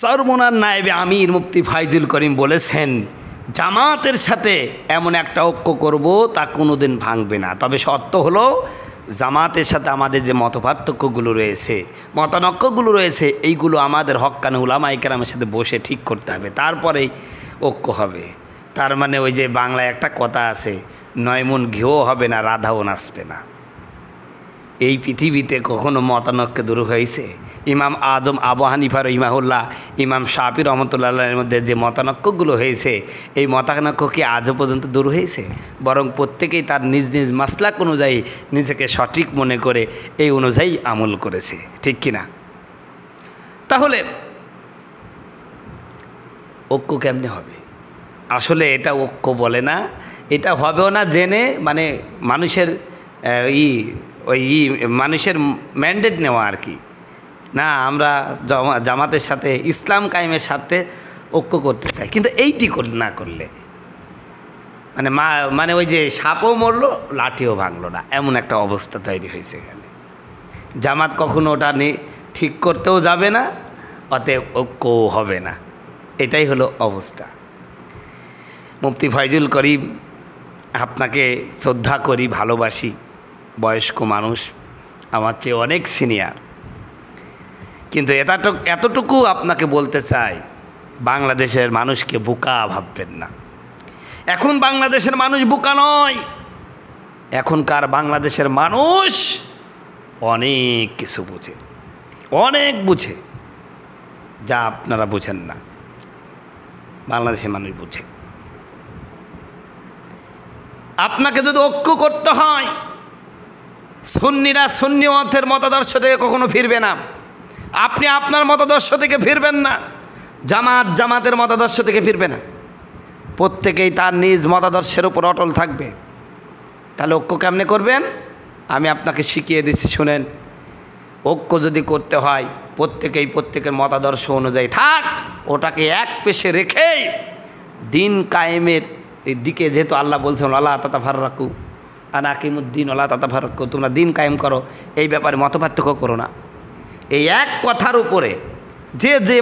চরমোনার নায়েবে আমির মুফতি ফাইজুল করিম বলেছেন, জামাতের সাথে এমন একটা ঐক্য করব তা কোনোদিন ভাঙবে না। তবে শর্ত হলো জামাতের সাথে আমাদের যে মতপার্থক্যগুলো রয়েছে, মতানৈক্যগুলো রয়েছে, এইগুলো আমাদের হক্কানে উলামায়ে কেরামের সাথে বসে ঠিক করতে হবে, তারপরেই ঐক্য হবে। তার মানে ওই যে বাংলায় একটা কথা আছে, 9 মণ ঘিও হবে না, রাধাও নাচবে না। এই পৃথিবীতে কখনো মতানৈক্য দূর হয়েছে? ইমাম আজম আবু হানিফা রহিমাহুল্লাহ, ইমাম শাফি রহমতুল্লাহের মধ্যে যে মতানৈক্যগুলো হয়েছে, এই মতানৈক্য কি আজও পর্যন্ত দূর হয়েছে? বরং প্রত্যেকেই তার নিজ নিজ মাসলাক অনুযায়ী নিজেকে সঠিক মনে করে এই অনুযায়ী আমল করেছে, ঠিক কিনা? তাহলে ঐক্য কেমনে হবে? আসলে এটা ঐক্য বলে না, এটা হবেও না জেনে, মানে মানুষের মানুষের ম্যান্ডেট নেওয়া আর কি। না, আমরা জামাতের সাথে ইসলাম কায়েমের সাথে ঐক্য করতে চাই, কিন্তু এইটি না করলে মানে ওই যে সাপও মরলো লাঠিও ভাঙলো না, এমন একটা অবস্থা তৈরি হয়েছে এখানে। জামাত কখনো ওটা ঠিক করতেও যাবে না, অতএব ঐক্যও হবে না। এটাই হলো অবস্থা। মুফতি ফাইজুল করিম, আপনাকে শ্রদ্ধা করি, ভালোবাসি, বয়স্ক মানুষ, আমার চেয়ে অনেক সিনিয়র, কিন্তু এতটুকু আপনাকে বলতে চাই, বাংলাদেশের মানুষকে বোকা ভাববেন না। এখন বাংলাদেশের মানুষ বোকা নয়, এখনকার বাংলাদেশের মানুষ অনেক কিছু বুঝে, অনেক বুঝে, যা আপনারা বুঝেন না। বাংলাদেশের মানুষ বুঝে। আপনাকে যদি ঐক্য করতে হয়, সুন্নিরা সুন্নি মতের মতাদর্শ থেকে কখনো ফিরবে না, আপনি আপনার মতাদর্শ থেকে ফিরবেন না, জামাত জামাতের মতাদর্শ থেকে ফিরবে না, প্রত্যেকেই তার নিজ মতাদর্শের উপর অটল থাকবে। তাহলে ঐক্য কেমনে করবেন? আমি আপনাকে শিখিয়ে দিচ্ছি, শুনেন। ঐক্য যদি করতে হয়, প্রত্যেকেই প্রত্যেকের মতাদর্শ অনুযায়ী থাক, ওটাকে এক পেশে রেখেই দিন কায়েমের দিকে, যেহেতু আল্লাহ বলছেন আল্লাহ তাতাফাররাকু আন আকিমুদ্দিন আল্লাহ তাতাফাররাকু, তোমরা দিন কায়েম করো, এই ব্যাপারে মতপার্থক্য করো না। এই এক কথার উপরে যে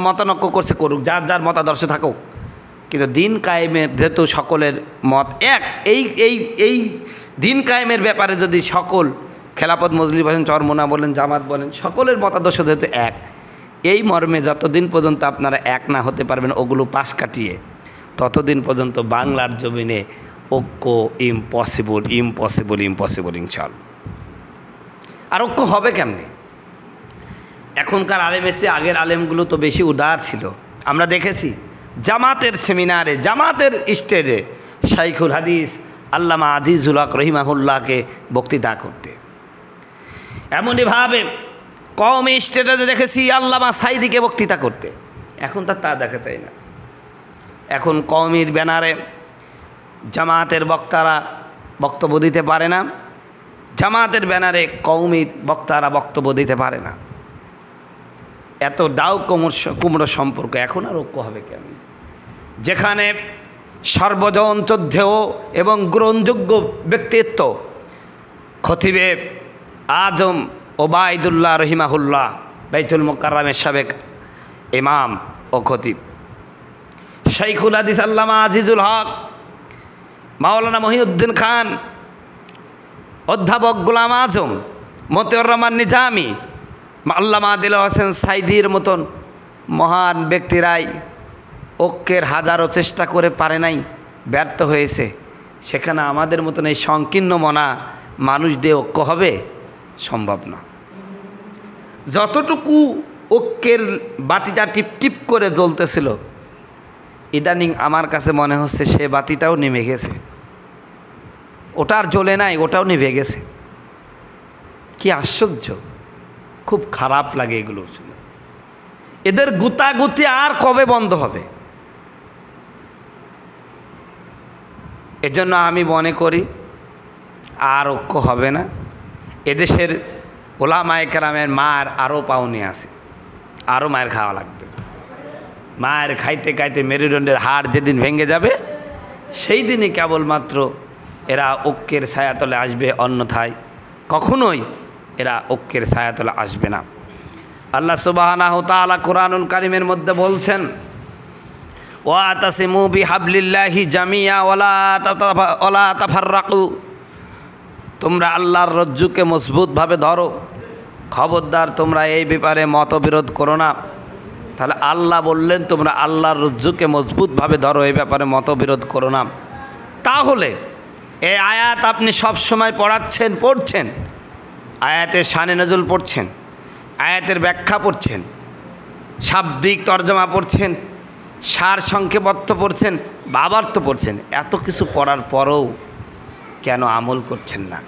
মতানৈক্য করছে করুক, যার যার মতাদর্শ থাকুক, কিন্তু দিন কায়েমের যেহেতু সকলের মত এক, এই দিন কায়েমের ব্যাপারে যদি সকল খেলাফত মজলিস বলেন, চরমোনা বলেন, জামাত বলেন, সকলের মতাদর্শ যেহেতু এক, এই মর্মে যতদিন পর্যন্ত আপনারা এক না হতে পারবেন ওগুলো পাশ কাটিয়ে, ততদিন পর্যন্ত বাংলার জমিনে ঐক্য ইম্পসিবল, ইম্পসিবল, ইম্পসিবল ইনশাআল্লাহ। আর ঐক্য হবে কেমনে? এখনকার আলেম এসে, আগের আলেমগুলো তো বেশি উদার ছিল। আমরা দেখেছি জামাতের সেমিনারে, জামাতের স্টেজে শাইখুল হাদিস আল্লামা আজিজুল হক রহিমাহুল্লাহকে বক্তৃতা করতে, এমনইভাবে কওমি স্টেজে দেখেছি আল্লামা সাইদিকে বক্তৃতা করতে। এখন তা দেখা যায় না। এখন কওমির ব্যানারে জামাতের বক্তারা বক্তব্য দিতে পারে না, জামাতের ব্যানারে কওমির বক্তারা বক্তব্য দিতে পারে না। এত ডাউ কুমড়ো সম্পর্ক, এখন আর ঐক্য হবে কেন? যেখানে সর্বজন শ্রদ্ধেয় এবং গ্রহণযোগ্য ব্যক্তিত্ব খতিবে আজম ওবায়দুল্লাহ রহিমাহুল্লাহ, বাইতুল মুকাররমের সাবেক ইমাম ও খতিব, শাইখুল হাদিস আল্লামা আজিজুল হক, মাওলানা মহিউদ্দিন খান, অধ্যাপক গোলাম আজম, মতিউর রহমান নিজামী, আল্লামা দিল হোসেন সাইদির মতন মহান ব্যক্তিরাই ঐক্যের হাজারো চেষ্টা করে পারে নাই, ব্যর্থ হয়েছে। সেখানে আমাদের মতন এই সংকীর্ণ মনা মানুষ দিয়ে ঐক্য হবে? সম্ভব না। যতটুকু ঐক্যের বাতিটা টিপটিপ করে জ্বলতেছিল, ইদানিং আমার কাছে মনে হচ্ছে সে বাতিটাও নেমে গেছে। ওটা আর জ্বলে নাই, ওটাও নিভে গেছে। কি আশ্চর্য! খুব খারাপ লাগে এগুলো। এদের গুতাগুতি আর কবে বন্ধ হবে? এজন্য আমি মনে করি আর ঐক্য হবে না। এদেশের ওলামায়ে কেরামের মার আরও পাওনি আছে, আরও মায়ের খাওয়া লাগবে। মায়ের খাইতে খাইতে মেরুদণ্ডের হাড় যেদিন ভেঙে যাবে, সেই দিনই কেবলমাত্র এরা ঐক্যের ছায়াতলে আসবে, অন্যথায় কখনোই এরা ঐক্যের ছায়াতলে আসবে না। আল্লাহ সুবহানাহু তাআলা কুরআনুল কারীমের মধ্যে বলছেন, ওয়াতাসিমু বিহাবলিল্লাহি জামিয়া ওয়ালা তাফাররাকু, তোমরা আল্লাহর রজ্জুকে মজবুতভাবে ধরো, খবরদার তোমরা এই ব্যাপারে মতবিরোধ করো না। তাহলে আল্লাহ বললেন তোমরা আল্লাহর রজ্জুকে মজবুতভাবে ধরো, এই ব্যাপারে মতবিরোধ করো না। তাহলে এই আয়াত আপনি সব সময় পড়ছেন, আয়াতের শানে নজুল পড়ছেন, আয়াতের ব্যাখ্যা পড়ছেন, শাব্দিক তর্জমা পড়ছেন, সার সংক্ষেপত্ব পড়ছেন, বাবার্থ পড়ছেন, এত কিছু পড়ার পরেও কেন আমল করছেন না?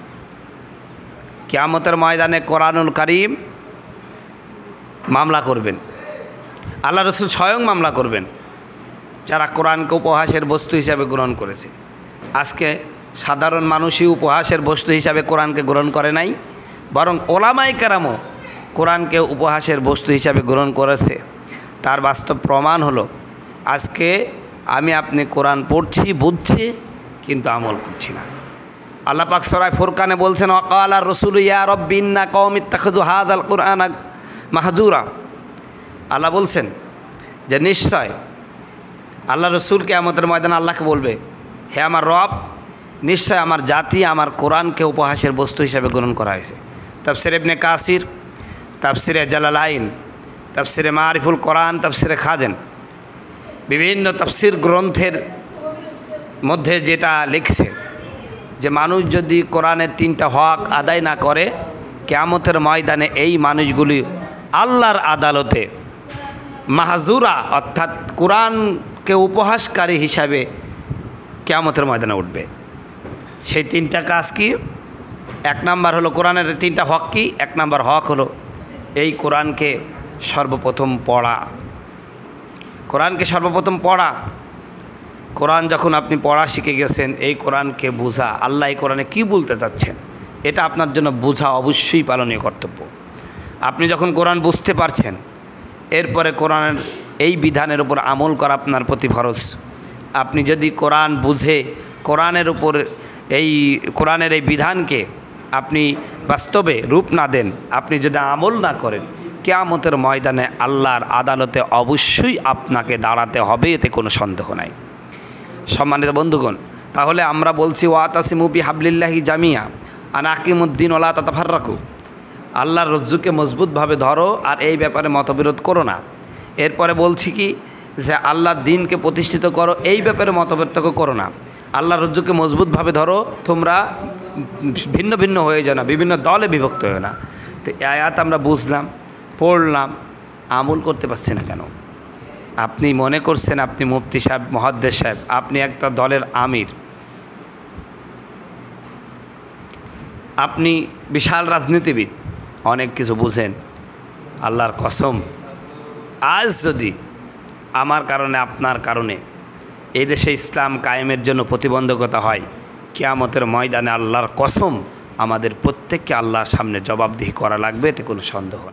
কিয়ামতের ময়দানে কোরআনুল কারীম মামলা করবেন, আল্লাহ রসুল স্বয়ং মামলা করবেন যারা কোরআনকে উপহাসের বস্তু হিসাবে গ্রহণ করেছে। আজকে সাধারণ মানুষই উপহাসের বস্তু হিসাবে কোরআনকে গ্রহণ করে নাই, বরং ওলামায়ে কেরামও কোরআনকে উপহাসের বস্তু হিসাবে গ্রহণ করেছে। তার বাস্তব প্রমাণ হলো আজকে আপনি কোরআন পড়ছি, বুঝছি, কিন্তু আমল করছি না। আল্লাহ পাক সূরা ফুরকানে বলছেন, ওয়াকালা রাসূল ইয়া রাব্বি ইন্না কওমি ইত্তাখাযু হাযাল কুরআনা মাহজুরা। আল্লাহ বলছেন যে নিশ্চয় আল্লাহ রসুল কিয়ামতের ময়দানে আল্লাহকে বলবে, হে আমার রব, নিশ্চয় আমার জাতি আমার কোরআনকে উপহাসের বস্তু হিসাবে গ্রহণ করা হয়েছে। তাফসির ইবনে কাসির, তাফসিরে জালালাইন, তাফসিরে মারিফুল কোরআন, তাফসিরে খাজেন, বিভিন্ন তাফসির গ্রন্থের মধ্যে যেটা লিখছে যে মানুষ যদি কোরআনের 3টা হক আদায় না করে, কিয়ামতের ময়দানে এই মানুষগুলি আল্লাহর আদালতে মাহজুরা অর্থাৎ কোরআনকে উপহাসকারী হিসাবে কিয়ামতের ময়দানে উঠবে। সেই 3টা কাজ কি? 1 নাম্বার হলো কোরআনের 3টা হক কি? 1 নাম্বার হক হলো এই কোরআনকে সর্বপ্রথম পড়া। কোরআনকে সর্বপ্রথম পড়া। কোরআন যখন আপনি পড়া শিখে গেছেন, এই কোরআনকে বোঝা, আল্লাহ এই কোরআনে কী বলতে চাচ্ছেন এটা আপনার জন্য বোঝা অবশ্যই পালনীয় কর্তব্য। আপনি যখন কোরআন বুঝতে পারছেন, এরপরে কোরআনের এই বিধানের উপর আমল করা আপনার প্রতি ফরজ। আপনি যদি কোরআন বুঝে কোরআনের উপর কোরআনের এই বিধানকে আপনি বাস্তবে রূপ না দেন, আপনি যদি আমল না করেন, কিয়ামতের ময়দানে আল্লাহর আদালতে অবশ্যই আপনাকে দাঁড়াতে হবে, এতে কোনো সন্দেহ নাই। সম্মানিত বন্ধুগণ, তাহলে আমরা বলছি ওয়াতাসিমু বিহাবলিল্লাহি জামিয়া আনাকিমুদ্দিন ওয়ালা তাতাফাররাকু, আল্লাহর রজ্জুকে মজবুতভাবে ধরো আর এই ব্যাপারে মতবিরোধ করো না। এরপরে বলছি কি যে আল্লাহর দ্বীনকে প্রতিষ্ঠিত করো, এই ব্যাপারে মতবিরোধ করো না। আল্লাহর রজ্জুকে মজবুতভাবে ধরো, তোমরা ভিন্ন ভিন্ন হয়ে যাও না, বিভিন্ন দলে বিভক্ত হয়ে না। তো আয়াত আমরা বুঝলাম, পড়লাম, আমল করতে পারছি না কেন? আপনি মনে করছেন আপনি মুফতি সাহেব, মুহাদ্দিস সাহেব, আপনি একটা দলের আমির, আপনি বিশাল রাজনীতিবিদ, অনেক কিছু বুঝেন। আল্লাহর কসম, আজ যদি আমার কারণে আপনার কারণে এই দেশে ইসলাম কায়েমের জন্য প্রতিবন্ধকতা হয়, কিয়ামতের ময়দানে আল্লাহর কসম আমাদের প্রত্যেককে আল্লাহর সামনে জবাবদিহি করা লাগবে, এতে কোনো সন্দেহ নেই।